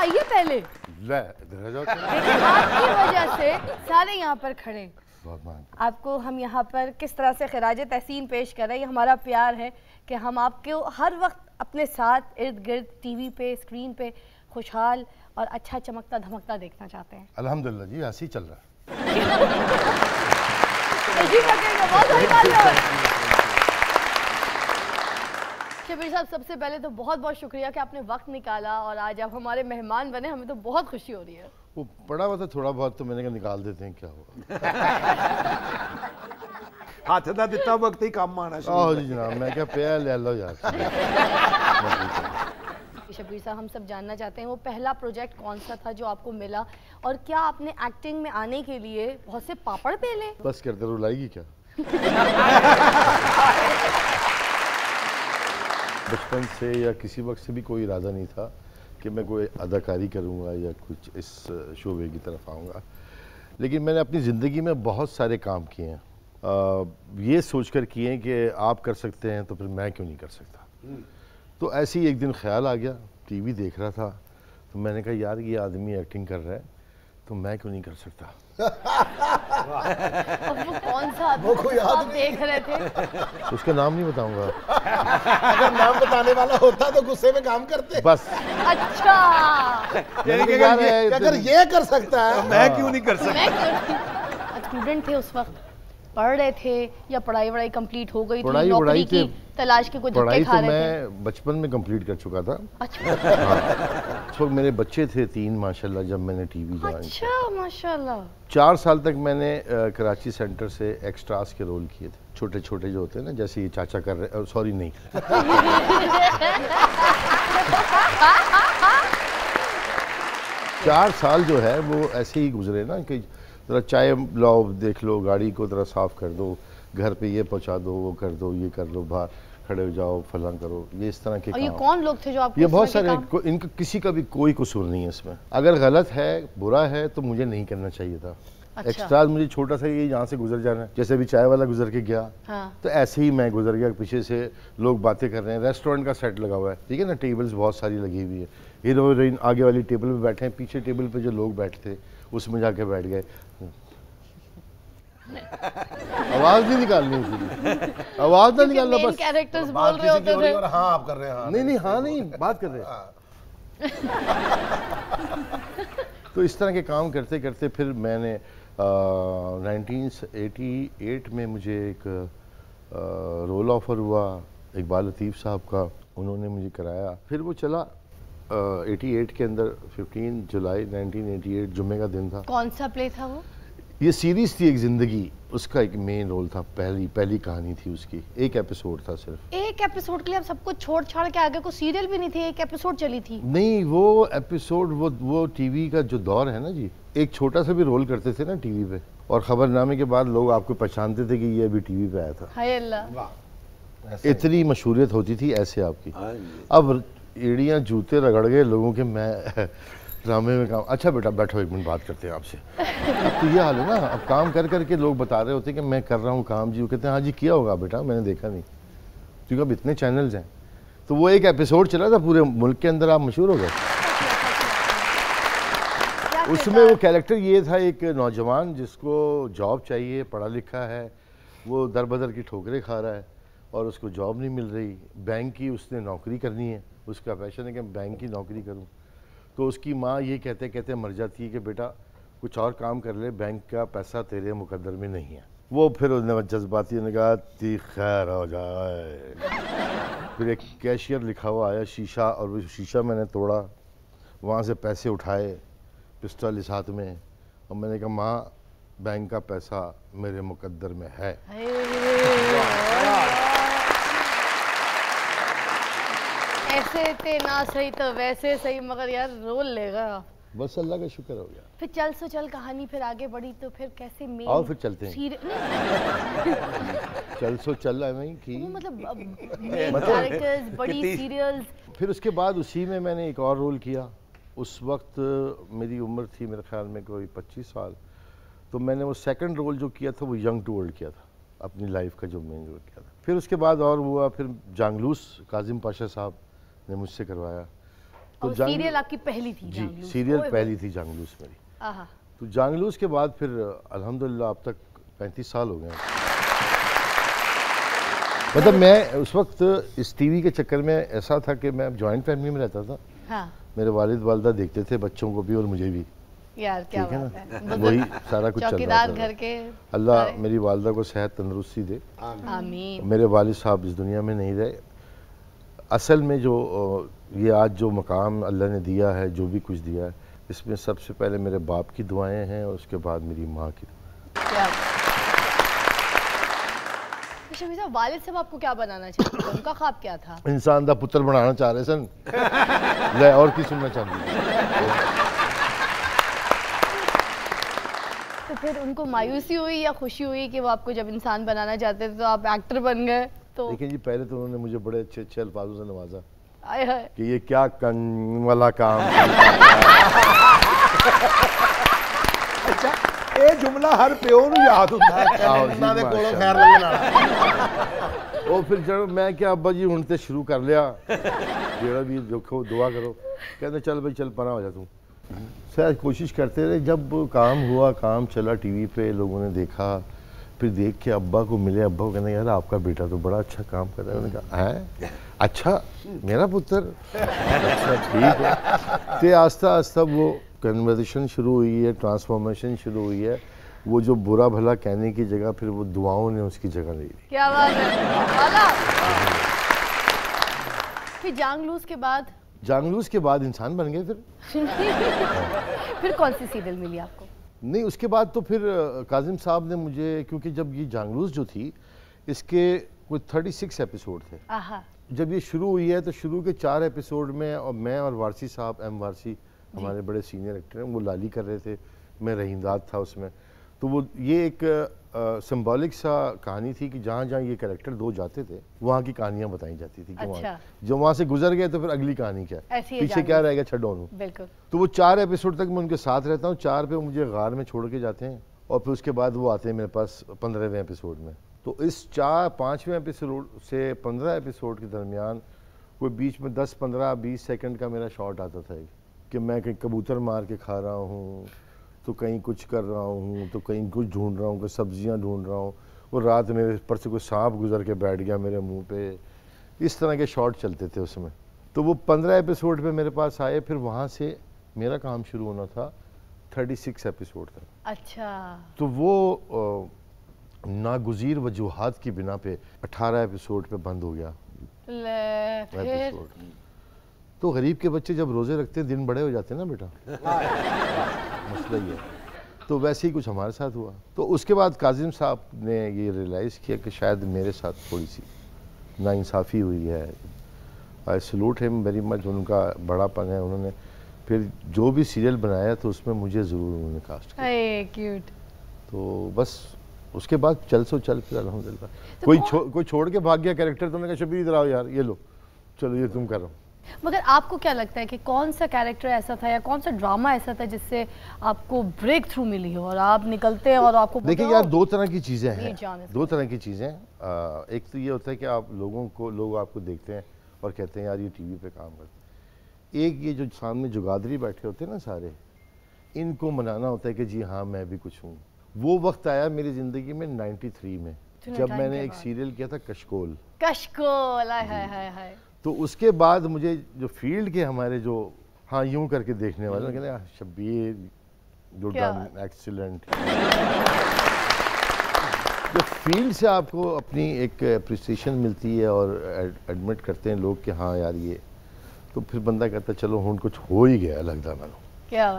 आइए पहले। ले इधर आ जाओ। लेकिन आपकी वजह से सारे यहाँ पर खड़े। आपको हम यहाँ पर किस तरह से खिराज तहसीन पेश कर रहे हैं, हमारा प्यार है कि हम आपको हर वक्त अपने साथ इर्द गिर्द टीवी पे स्क्रीन पे खुशहाल और अच्छा चमकता धमकता देखना चाहते हैं। अल्हम्दुलिल्लाह जी, ऐसे ही चल रहा है। शबीर साहब, सबसे पहले तो बहुत बहुत शुक्रिया कि आपने वक्त निकाला और आज आप हमारे मेहमान बने, हमें तो बहुत खुशी हो रही है। वो पड़ा हुआ था थोड़ा बहुत तो मैंने कहा निकाल देते हैं, क्या हुआ। हाथ ना दिता वक्त ही काम आना शुरू जी जनाब, मैं क्या पे ले लो यार। शबीर साहब, हम सब जानना चाहते हैं वो पहला प्रोजेक्ट कौन सा था जो आपको मिला, और क्या आपने एक्टिंग में आने के लिए बहुत से पापड़ पेले? बस करते रुलाएगी क्या। बचपन से या किसी वक्त से भी कोई इरादा नहीं था कि मैं कोई अदाकारी करूंगा या कुछ इस शोबे की तरफ आऊंगा, लेकिन मैंने अपनी ज़िंदगी में बहुत सारे काम किए हैं, ये सोचकर किए हैं कि आप कर सकते हैं तो फिर मैं क्यों नहीं कर सकता। तो ऐसे ही एक दिन ख्याल आ गया, टीवी देख रहा था तो मैंने कहा यार ये आदमी एक्टिंग कर रहा है तो मैं क्यों नहीं कर सकता। वो कौन सा आदमी आप देख रहे थे? उसका नाम नहीं बताऊंगा। अगर नाम बताने वाला होता तो गुस्से में काम करते बस। अच्छा, अगर ये कर सकता है मैं क्यों नहीं कर सकता। स्टूडेंट थे उस वक्त, पढ़ रहे थे या पढ़ाई वढ़ाई कंप्लीट हो गई थी, नौकरी की तलाश के कुछ धक्के खा रहे थे? मैं बचपन में कंप्लीट कर चुका था। अच्छा। हाँ, तो मेरे बच्चे थे 3 माशाल्लाह जब मैंने टीवी ज्वाइन किया। अच्छा माशाल्लाह। 4 साल तक मैंने कराची सेंटर से एक्स्ट्रास के रोल किए थे, छोटे छोटे जो होते हैं ना, जैसे ये चाचा कर रहे, सॉरी नहीं। 4 साल जो है वो ऐसे ही गुजरे ना कि जरा चाय लाओ, देख लो, गाड़ी को जरा साफ़ कर दो, घर पे ये पहुंचा दो, वो कर दो, ये कर लो, बाहर खड़े हो जाओ, फलां करो, ये इस तरह के और काम। ये कौन लोग थे जो आपको? ये बहुत सारे, इनका किसी का भी कोई कसूर नहीं है इसमें। अगर गलत है, बुरा है तो मुझे नहीं करना चाहिए था। अच्छा। एक्स्ट्रा मुझे छोटा सा ये यहाँ से गुजर जाना है, जैसे अभी चाय वाला गुजर के गया। हाँ। तो ऐसे ही मैं गुजर गया, पीछे से लोग बातें कर रहे हैं, रेस्टोरेंट का सेट लगा हुआ है, ठीक है ना, टेबल्स बहुत सारी लगी हुई है, हीरो हीरोइन आगे वाली टेबल पे बैठे हैं, पीछे टेबल पे जो लोग बैठे थे उसमें जाके बैठ गए। आवाज नहीं निकालनी थी, आवाज ना निकालना, बस कैरेक्टर्स बोल रहे होते थे। हाँ आप कर रहे हैं, हाँ। नहीं हाँ नहीं, बात कर रहे हैं। तो इस तरह के काम करते करते फिर मैंने 1988 में मुझे एक रोल ऑफर हुआ इकबाल लतीफ़ साहब का, उन्होंने मुझे कराया, फिर वो चला 88 के अंदर 15 जुलाई 1988 जुम्मे का दिन था। कौन सा प्ले था वो? ये सीरीज थी एक जिंदगी, उसका एक मेन रोल था, पहली कहानी थी उसकी, एक एपिसोड था सिर्फ। एक एपिसोड के लिए आप सब कुछ छोड़ छाड़ के आगे को सीरियल भी नहीं थी, एक एपिसोड चली थी? नहीं, वो एपिसोड वो टीवी का जो दौर है ना जी, एक छोटा सा भी रोल करते थे ना टीवी पे, और खबरनामे के बाद लोग आपको पहचानते थे कि ये अभी टीवी पे आया था। हाय अल्लाह, इतनी मशहूरियत होती थी ऐसे आपकी। अब एड़ियाँ जूते रगड़ गए लोगों के, मैं ड्रामे में काम। अच्छा बेटा बैठो, 1 मिनट बात करते हैं आपसे। तो ये हाल है ना, अब काम कर करके लोग बता रहे होते हैं कि मैं कर रहा हूँ काम जी, वो कहते हैं हाँ जी किया होगा बेटा, मैंने देखा नहीं, क्योंकि अब इतने चैनल्स हैं। तो वो एक एपिसोड चला था पूरे मुल्क के अंदर, आप मशहूर हो गए। उसमें वो कैरेक्टर ये था, एक नौजवान जिसको जॉब चाहिए, पढ़ा लिखा है, वो दर बदर की ठोकरें खा रहा है और उसको जॉब नहीं मिल रही, बैंक की उसने नौकरी करनी है, उसका पैशन है कि बैंक की नौकरी करूँ। तो उसकी माँ ये कहते कहते मर जाती है कि बेटा कुछ और काम कर ले, बैंक का पैसा तेरे मुकद्दर में नहीं है। वो फिर उसने जज्बाती ने कहा ती खैर हो जाए। फिर एक कैशियर लिखा हुआ आया शीशा, और वो शीशा मैंने तोड़ा, वहाँ से पैसे उठाए, पिस्टल इस हाथ में, और मैंने कहा माँ बैंक का पैसा मेरे मुकद्दर में है। ऐसे थे ना सही तो वैसे सही, मगर यार रोल लेगा। बस अल्लाह का शुक्र हो गया। फिर चल सो चल कहानी फिर आगे बढ़ी तो फिर कैसे मेन? आओ फिर चलते हैं। चल सो चल नहीं की मतलब कैरेक्टर्स, बड़ी सीरियल्स। फिर उसके बाद उसी में मैंने एक और रोल किया। उस वक्त मेरी उम्र थी मेरे ख्याल में कोई 25 साल, तो मैंने वो सेकंड रोल जो किया था वो यंग टू ओल्ड किया था, अपनी लाइफ का जो मेन रोल किया था। फिर उसके बाद और हुआ, फिर जांगलूस काजिम पाशा साहब ने मुझसे करवाया, और सीरियल आपकी पहली थी? जी, सीरियल पहली थी जांगलूस मेरी। आहा। तो जांगलूस के बाद फिर अल्हम्दुलिल्लाह अब तक 35 साल हो गए। मतलब मैं उस वक्त इस टीवी के चक्कर में ऐसा था कि मैं जॉइंट फैमिली में रहता था। हाँ। मेरे वालिद वालिदा देखते थे बच्चों को भी और मुझे भी। यार क्या ठीक है बात है, ना, वही सारा कुछ चल रहा था। घर के अल्लाह मेरी वालिदा को सेहत तंदुरुस्ती दे। आमीन। मेरे वालिद साहब इस दुनिया में नहीं रहे। असल में जो ये आज जो मकाम अल्लाह ने दिया है, जो भी कुछ दिया है, इसमें सबसे पहले मेरे बाप की दुआएं हैं और उसके बाद मेरी माँ की। शफी साहब, वालिद साहब आपको क्या बनाना चाहते थे? उनका ख्वाब क्या था? इंसान दा पुत्र बनाना चाह रहे सन। ले और की सुनना चाहती। तो फिर उनको मायूसी हुई या खुशी हुई कि वो आपको जब इंसान बनाना चाहते थे तो आप एक्टर बन गए? तो देखिए जी, पहले तो उन्होंने मुझे बड़े अच्छे अच्छे अल्फाजों से नवाजा आए हाय कि ये क्या कंग वाला काम। अच्छा, ये जुमला हर प्यो नूं याद हुंदा है कि उन्हां दे कोलों खैर लगन वाला। ਉਹ ਫਿਰ ਜਦ ਮੈਂ ਕਿਹਾ ਅੱਬਾ ਜੀ ਹੁਣ ਤੇ ਸ਼ੁਰੂ ਕਰ ਲਿਆ ਜਿਹੜਾ भी देखो दुआ करो। कहते चल भाई चल परा हो जा तू। शायद कोशिश करते रहे, जब काम हुआ, काम चला, टीवी पे लोगों ने देखा, फिर देख के अब्बा को मिले। अब्बा को कहने यार आपका बेटा तो बड़ा अच्छा काम कर रहा है। उन्होंने कहा है अच्छा मेरा पुत्र, अच्छा ठीक है। तो आस्ता आस्ता वो कन्वर्सेशन शुरू हुई है, ट्रांसफॉर्मेशन शुरू हुई है। वो जो बुरा भला कहने की जगह फिर वो दुआओं ने उसकी जगह ले ली। क्या बात है। फिर जांगलूस के बाद? जांगलूस के बाद इंसान बन गए। फिर कौन सी सीरियल मिली आपको? नहीं, उसके बाद तो फिर काजिम साहब ने मुझे, क्योंकि जब ये जांगलूस जो थी इसके कोई 36 एपिसोड थे। आहा। जब ये शुरू हुई है तो शुरू के 4 एपिसोड में और मैं और वारसी साहब, एम वारसी हमारे बड़े सीनियर एक्टर हैं, वो लाली कर रहे थे, मैं रहीमदाद था उसमें। तो वो ये एक सिंबॉलिक सा कहानी थी कि जहाँ जहाँ ये कैरेक्टर दो जाते थे वहाँ की कहानियाँ बताई जाती थी कि अच्छा। जो वहाँ से गुजर गए तो फिर अगली कहानी क्या है, पीछे क्या रहेगा, छड्डो उन्हें। बिल्कुल। तो वो 4 एपिसोड तक मैं उनके साथ रहता हूँ। 4 पे मुझे गार में छोड़ के जाते हैं और फिर उसके बाद वो आते हैं मेरे पास 15वें एपिसोड में। तो इस 5वें एपिसोड से 15 एपिसोड के दरमियान कोई बीच में 10, 15, 20 सेकंड का मेरा शॉट आता था कि मैं कहीं कबूतर मार के खा रहा हूँ, तो कहीं कुछ कर रहा हूँ, तो कहीं कुछ ढूंढ रहा हूँ, कोई सब्जियाँ ढूंढ रहा हूँ, वो रात मेरे पर से कोई सांप गुजर के बैठ गया मेरे मुंह पे। इस तरह के शॉट चलते थे उसमें। तो वो 15 एपिसोड पे मेरे पास आए। फिर वहाँ से मेरा काम शुरू होना था 36 एपिसोड तक। अच्छा। तो वो नागुज़ीर वजूहात की बिना पे 18 एपिसोड पे बंद हो गया एपिसोड। तो गरीब के बच्चे जब रोज़े रखते दिन बड़े हो जाते हैं ना बेटा, मसला ही है। तो वैसे ही कुछ हमारे साथ हुआ। तो उसके बाद काजिम साहब ने ये रियलाइज़ किया कि शायद मेरे साथ थोड़ी सी नाइंसाफ़ी हुई है। आई सलूट हिम वेरी मच, उनका बड़ापन है। उन्होंने फिर जो भी सीरियल बनाया तो उसमें मुझे ज़रूर उन्होंने कास्ट किया। क्यूट। तो बस उसके बाद चल सो चल फिर अल्हम्दुलिल्लाह। तो कोई छोड़ के भाग गया कैरेक्टर तो उन्होंने कहा शबीर इधर आओ यार, ये लो, चलो ये तुम करो। मगर आपको क्या लगता है कि कौन सा कैरेक्टर ऐसा था या कौन सा ड्रामा ऐसा था जिससे आपको ब्रेक थ्रू मिली हो और आप निकलते हैं और आपको? देखिए यार, दो तरह की चीज़ें हैं। 2 तरह की चीज़ें। एक तो ये होता है कि आप लोग आपको देखते हैं और कहते हैं यार ये टीवी पे काम करते हैं। एक ये जो सामने जुगादरी बैठे होते हैं ना सारे, इनको मनाना होता है कि जी हाँ मैं भी कुछ हूँ। वो वक्त आया मेरी ज़िंदगी में 93 में, जब मैंने एक सीरियल किया था कशकोल। तो उसके बाद मुझे जो फील्ड के हमारे जो हाँ यूं करके देखने वाले कहते हैं शब्बीर जो डन एक्सीलेंट। जो फील्ड से आपको अपनी एक अप्रिसिएशन मिलती है और एडमिट करते हैं लोग कि हाँ यार ये, तो फिर बंदा कहता है चलो हुन कुछ हो ही गया लगता ना। क्या